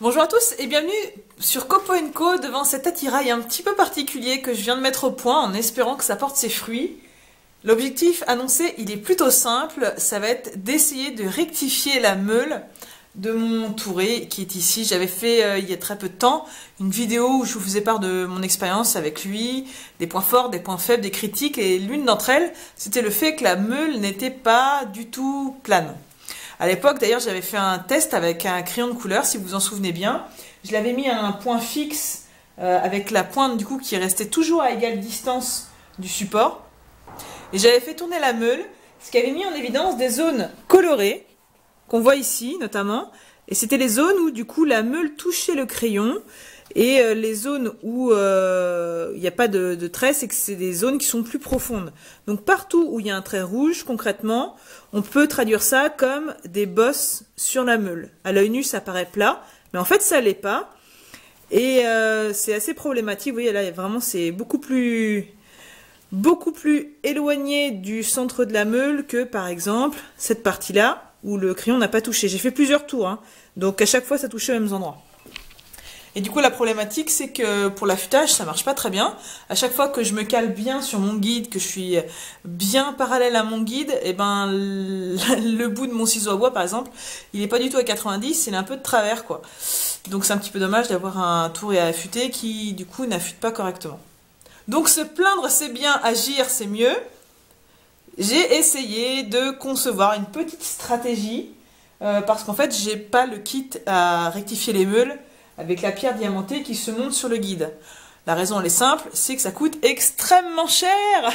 Bonjour à tous et bienvenue sur Copo & Co devant cet attirail un petit peu particulier que je viens de mettre au point en espérant que ça porte ses fruits. L'objectif annoncé, il est plutôt simple, ça va être d'essayer de rectifier la meule de mon Touré qui est ici. J'avais fait il y a très peu de temps une vidéo où je vous faisais part de mon expérience avec lui, des points forts, des points faibles, des critiques, et l'une d'entre elles, c'était le fait que la meule n'était pas du tout plane. À l'époque, d'ailleurs, j'avais fait un test avec un crayon de couleur, si vous vous en souvenez bien. Je l'avais mis à un point fixe avec la pointe du coup qui restait toujours à égale distance du support. Et j'avais fait tourner la meule, ce qui avait mis en évidence des zones colorées, qu'on voit ici notamment. Et c'était les zones où du coup la meule touchait le crayon. Et les zones où il n'y a pas de trait, c'est que c'est des zones qui sont plus profondes. Donc partout où il y a un trait rouge, concrètement, on peut traduire ça comme des bosses sur la meule. À l'œil nu, ça paraît plat, mais en fait, ça l'est pas. Et c'est assez problématique. Vous voyez, là, vraiment, c'est beaucoup plus éloigné du centre de la meule que, par exemple, cette partie-là, où le crayon n'a pas touché. J'ai fait plusieurs tours, hein, donc à chaque fois, ça touchait aux mêmes endroits. Et du coup, la problématique, c'est que pour l'affûtage, ça marche pas très bien. À chaque fois que je me cale bien sur mon guide, que je suis bien parallèle à mon guide, et ben le bout de mon ciseau à bois, par exemple, il est pas du tout à 90, il est un peu de travers, quoi. Donc c'est un petit peu dommage d'avoir un Touré à affûter qui, du coup, n'affûte pas correctement. Donc se plaindre, c'est bien, agir, c'est mieux. J'ai essayé de concevoir une petite stratégie, parce qu'en fait, j'ai pas le kit à rectifier les meules avec la pierre diamantée qui se monte sur le guide. La raison, elle est simple, c'est que ça coûte extrêmement cher.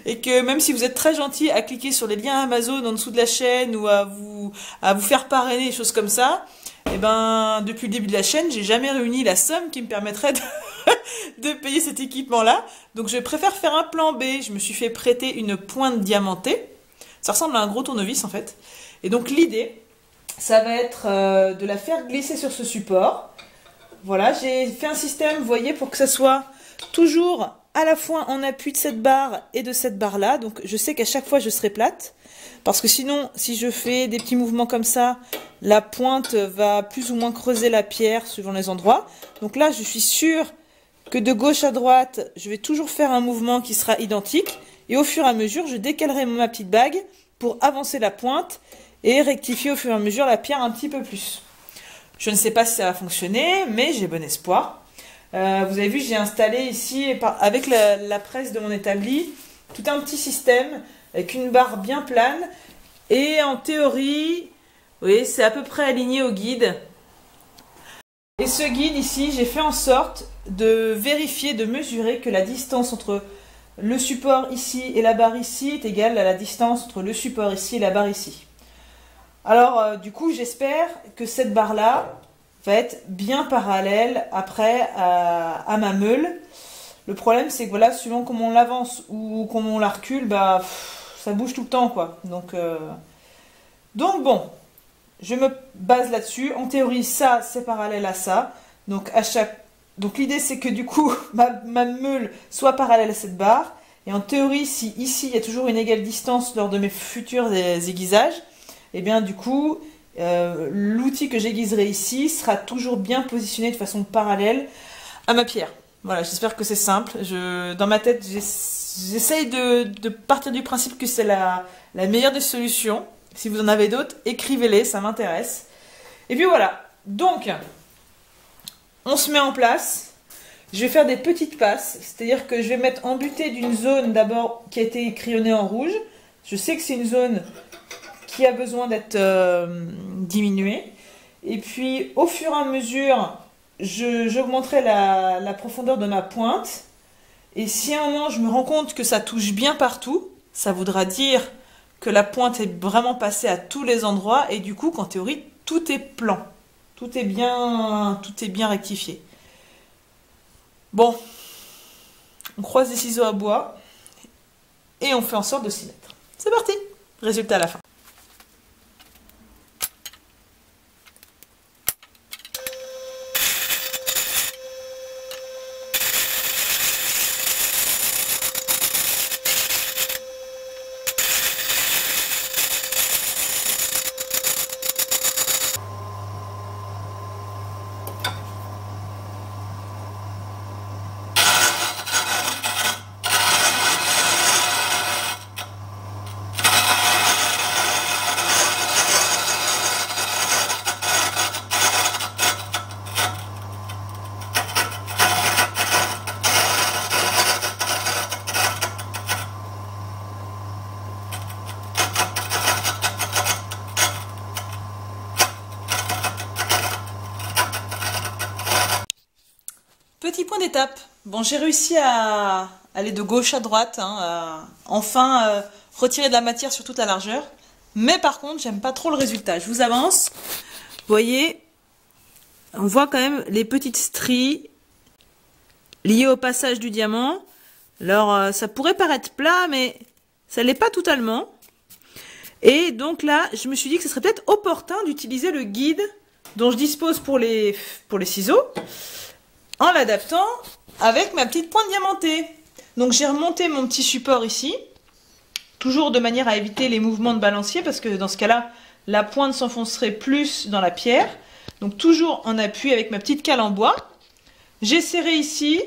Et que même si vous êtes très gentil à cliquer sur les liens Amazon en dessous de la chaîne ou à vous faire parrainer, des choses comme ça, et ben depuis le début de la chaîne, j'ai jamais réuni la somme qui me permettrait de payer cet équipement-là. Donc je préfère faire un plan B. Je me suis fait prêter une pointe diamantée. Ça ressemble à un gros tournevis en fait. Et donc l'idée, ça va être de la faire glisser sur ce support. Voilà, j'ai fait un système, vous voyez, pour que ça soit toujours à la fois en appui de cette barre et de cette barre-là. Donc je sais qu'à chaque fois, je serai plate. Parce que sinon, si je fais des petits mouvements comme ça, la pointe va plus ou moins creuser la pierre suivant les endroits. Donc là, je suis sûre que de gauche à droite, je vais toujours faire un mouvement qui sera identique. Et au fur et à mesure, je décalerai ma petite bague pour avancer la pointe et rectifier au fur et à mesure la pierre un petit peu plus. Je ne sais pas si ça va fonctionner, mais j'ai bon espoir. Vous avez vu, j'ai installé ici, avec la presse de mon établi, tout un petit système avec une barre bien plane. Et en théorie, vous voyez, c'est à peu près aligné au guide. Et ce guide ici, j'ai fait en sorte de vérifier, de mesurer que la distance entre le support ici et la barre ici est égale à la distance entre le support ici et la barre ici. Alors, du coup, j'espère que cette barre-là va être bien parallèle après à ma meule. Le problème, c'est que voilà, suivant comment on l'avance ou comment on la recule, bah, ça bouge tout le temps, quoi. Donc bon, je me base là-dessus. En théorie, ça, c'est parallèle à ça. Donc, l'idée, c'est que du coup, ma meule soit parallèle à cette barre. Et en théorie, si ici, il y a toujours une égale distance lors de mes futurs aiguisages, et bien du coup, l'outil que j'aiguiserai ici sera toujours bien positionné de façon parallèle à ma pierre. Voilà, j'espère que c'est simple. Dans ma tête, j'essaye de partir du principe que c'est la meilleure des solutions. Si vous en avez d'autres, écrivez-les, ça m'intéresse. Et puis voilà, donc, on se met en place. Je vais faire des petites passes, c'est-à-dire que je vais mettre en butée d'une zone d'abord qui a été crayonnée en rouge. Je sais que c'est une zone qui a besoin d'être diminué. Et puis, au fur et à mesure, j'augmenterai la profondeur de ma pointe. Et si à un moment, je me rends compte que ça touche bien partout, ça voudra dire que la pointe est vraiment passée à tous les endroits. Et du coup, qu'en théorie, tout est plan. Tout est bien rectifié. Bon, on croise les ciseaux à bois et on fait en sorte de s'y mettre. C'est parti! Résultat à la fin. point d'étape. Bon, j'ai réussi à aller de gauche à droite, hein, à enfin retirer de la matière sur toute la largeur. Mais par contre, j'aime pas trop le résultat. Je vous avance. Vous voyez, on voit quand même les petites stries liées au passage du diamant. Alors, ça pourrait paraître plat, mais ça l'est pas totalement. Et donc là, je me suis dit que ce serait peut-être opportun d'utiliser le guide dont je dispose pour les ciseaux en l'adaptant avec ma petite pointe diamantée. Donc j'ai remonté mon petit support ici, toujours de manière à éviter les mouvements de balancier parce que dans ce cas-là, la pointe s'enfoncerait plus dans la pierre. Donc toujours en appui avec ma petite cale en bois. J'ai serré ici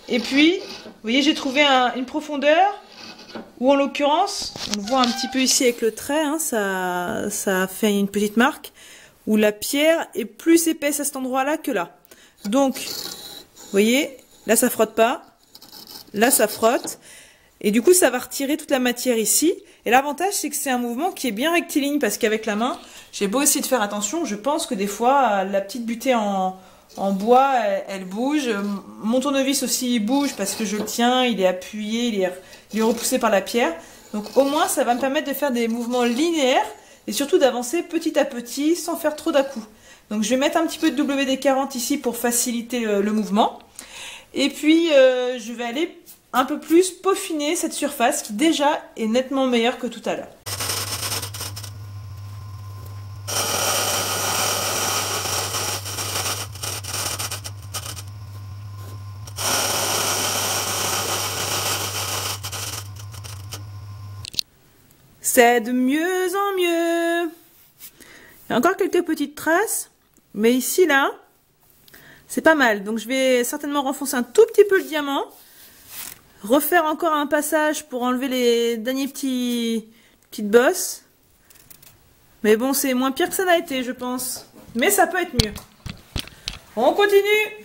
et puis, vous voyez, j'ai trouvé une profondeur où en l'occurrence, on le voit un petit peu ici avec le trait, hein, ça a fait une petite marque, où la pierre est plus épaisse à cet endroit-là que là. Donc, vous voyez, là ça frotte pas, là ça frotte, et du coup ça va retirer toute la matière ici. Et l'avantage c'est que c'est un mouvement qui est bien rectiligne, parce qu'avec la main, j'ai beau essayer de faire attention, je pense que des fois la petite butée en bois, elle bouge. Mon tournevis aussi il bouge parce que je le tiens, il est appuyé, il est repoussé par la pierre. Donc au moins ça va me permettre de faire des mouvements linéaires et surtout d'avancer petit à petit sans faire trop d'à-coups. Donc je vais mettre un petit peu de WD-40 ici pour faciliter le mouvement. Et puis je vais aller un peu plus peaufiner cette surface qui déjà est nettement meilleure que tout à l'heure. C'est de mieux en mieux. Il y a encore quelques petites traces, mais ici, là, c'est pas mal. Donc je vais certainement renfoncer un tout petit peu le diamant, refaire encore un passage pour enlever les derniers petites bosses. Mais bon, c'est moins pire que ça n'a été, je pense. Mais ça peut être mieux. On continue.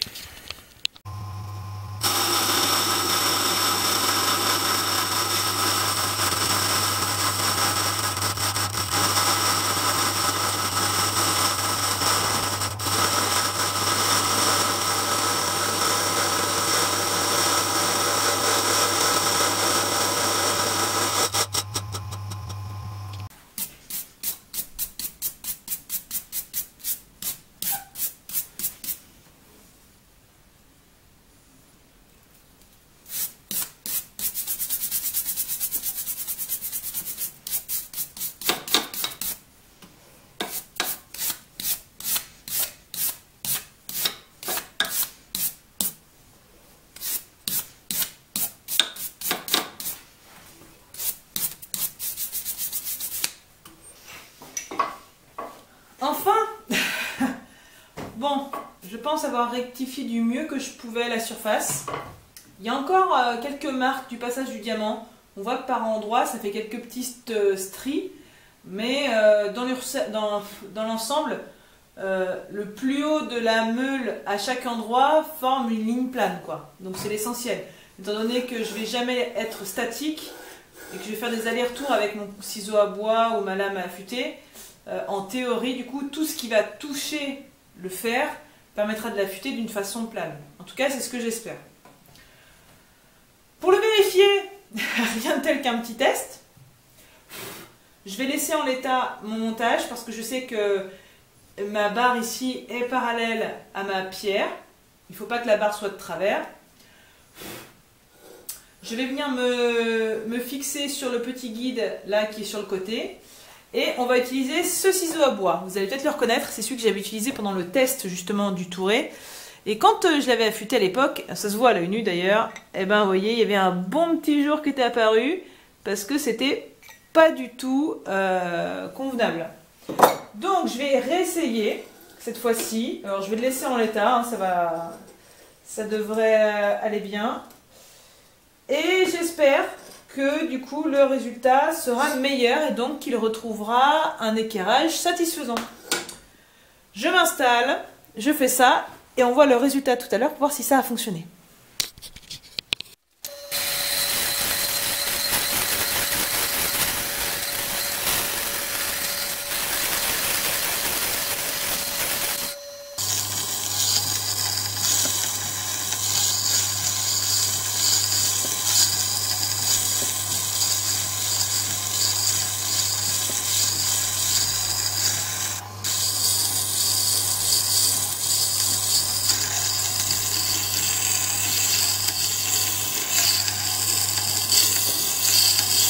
Enfin, bon, je pense avoir rectifié du mieux que je pouvais la surface. Il y a encore quelques marques du passage du diamant. On voit que par endroits, ça fait quelques petites stries. Mais dans l'ensemble, le plus haut de la meule à chaque endroit forme une ligne plane, quoi. Donc c'est l'essentiel. Étant donné que je ne vais jamais être statique et que je vais faire des allers-retours avec mon ciseau à bois ou ma lame à affûter, en théorie, du coup, tout ce qui va toucher le fer permettra de l'affûter d'une façon plane. En tout cas, c'est ce que j'espère. Pour le vérifier, rien de tel qu'un petit test. Je vais laisser en l'état mon montage parce que je sais que ma barre ici est parallèle à ma pierre. Il ne faut pas que la barre soit de travers. Je vais venir me fixer sur le petit guide là qui est sur le côté. Et on va utiliser ce ciseau à bois. Vous allez peut-être le reconnaître, c'est celui que j'avais utilisé pendant le test justement du Touré. Et quand je l'avais affûté à l'époque, ça se voit à l'œil nu d'ailleurs, et ben vous voyez, il y avait un bon petit jour qui était apparu parce que c'était pas du tout convenable. Donc je vais réessayer cette fois-ci. Alors je vais le laisser en l'état, hein, ça devrait aller bien. Et j'espère que du coup le résultat sera meilleur et donc qu'il retrouvera un équerrage satisfaisant. Je m'installe, je fais ça et on voit le résultat tout à l'heure pour voir si ça a fonctionné.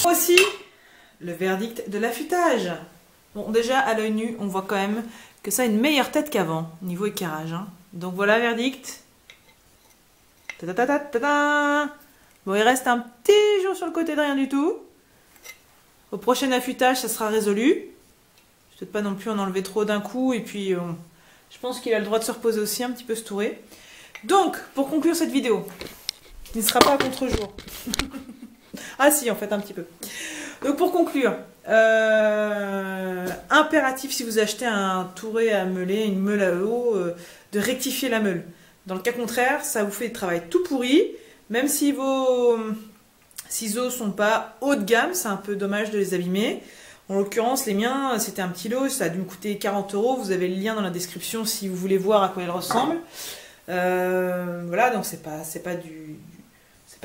Aussi, le verdict de l'affûtage. Bon, déjà, à l'œil nu, on voit quand même que ça a une meilleure tête qu'avant, niveau équarrage. Hein. Donc voilà, verdict. Bon, il reste un petit jour sur le côté de rien du tout. Au prochain affûtage, ça sera résolu. Je ne vais peut-être pas non plus en enlever trop d'un coup. Et puis, je pense qu'il a le droit de se reposer aussi, un petit peu se tourer. Donc, pour conclure cette vidéo, qui ne sera pas à contre-jour. Ah si, en fait, un petit peu. Donc, pour conclure, impératif si vous achetez un touret à meuler, une meule à eau, de rectifier la meule. Dans le cas contraire, ça vous fait du travail tout pourri, même si vos ciseaux sont pas haut de gamme, c'est un peu dommage de les abîmer. En l'occurrence, les miens, c'était un petit lot, ça a dû me coûter 40 €. Vous avez le lien dans la description si vous voulez voir à quoi ils ressemblent. Voilà, donc c'est pas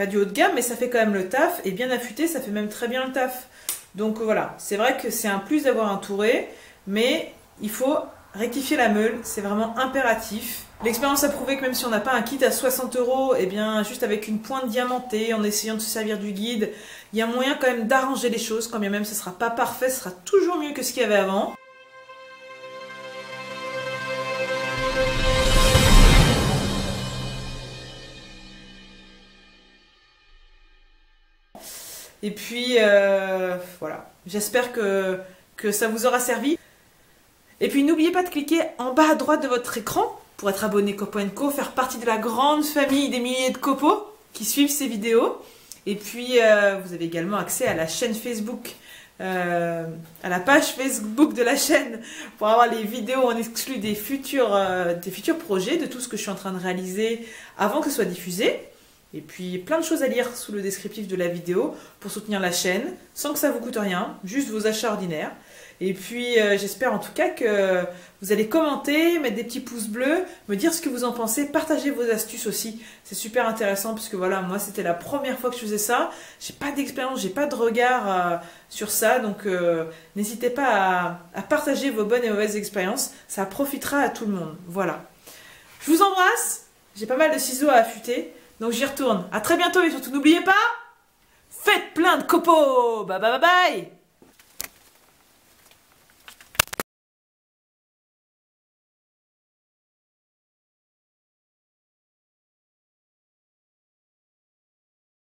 du haut de gamme, mais ça fait quand même le taf, et bien affûté, ça fait même très bien le taf. Donc voilà, c'est vrai que c'est un plus d'avoir un touret, mais il faut rectifier la meule, c'est vraiment impératif. L'expérience a prouvé que même si on n'a pas un kit à 60 €, et bien juste avec une pointe diamantée, en essayant de se servir du guide, il y a moyen quand même d'arranger les choses, quand bien même ce ne sera pas parfait, ce sera toujours mieux que ce qu'il y avait avant. Et puis, voilà, j'espère que ça vous aura servi. Et puis, n'oubliez pas de cliquer en bas à droite de votre écran pour être abonné Copo & Co, faire partie de la grande famille des milliers de copos qui suivent ces vidéos. Et puis, vous avez également accès à la chaîne Facebook, à la page Facebook de la chaîne pour avoir les vidéos en exclu des futurs projets, de tout ce que je suis en train de réaliser avant que ce soit diffusé. Et puis plein de choses à lire sous le descriptif de la vidéo pour soutenir la chaîne, sans que ça vous coûte rien, juste vos achats ordinaires. Et puis j'espère en tout cas que vous allez commenter, mettre des petits pouces bleus, me dire ce que vous en pensez, partager vos astuces aussi. C'est super intéressant puisque voilà, moi c'était la première fois que je faisais ça. J'ai pas d'expérience, j'ai pas de regard sur ça, donc n'hésitez pas à partager vos bonnes et mauvaises expériences. Ça profitera à tout le monde. Voilà. Je vous embrasse, j'ai pas mal de ciseaux à affûter. Donc j'y retourne. À très bientôt et surtout n'oubliez pas, faites plein de copeaux. Bye bye bye bye.